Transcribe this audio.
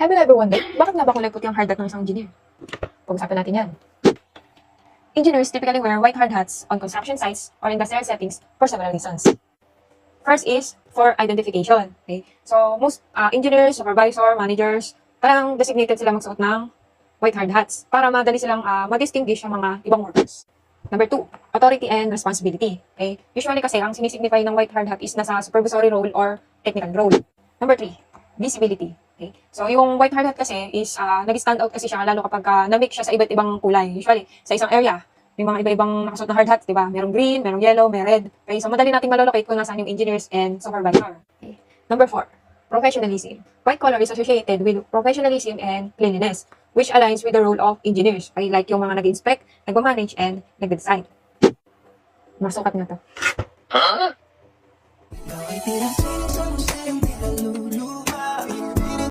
Have you ever wondered, bakit nga ba kulay puti ang hard hat ng isang engineer? Pag-usapan natin yan. Engineers typically wear white hard hats on construction sites or industrial settings for several reasons. First is for identification. Okay? So, most engineers, supervisor, managers, parang designated sila magsuot ng white hard hats para madali silang ma-distinguish yung mga ibang workers. Number 2, authority and responsibility. Okay? Usually kasi, ang sinisignify ng white hard hat is nasa supervisory role or technical role. Number 3, visibility. Okay? So, yung white hard hat kasi is, nag-stand out kasi siya lalo kapag na-mix siya sa iba't ibang kulay. Usually, sa isang area, may mga iba-ibang nakasuot na hard hats, di ba? Merong green, merong yellow, may red. Okay, so madali nating malolocate kung nasaan yung engineers and supervisor. Okay. Number 4, professionalism. White collar is associated with professionalism and cleanliness, which aligns with the role of engineers. Okay, like yung mga nag-inspect, nag-manage, and nag-design. Masukat nga to.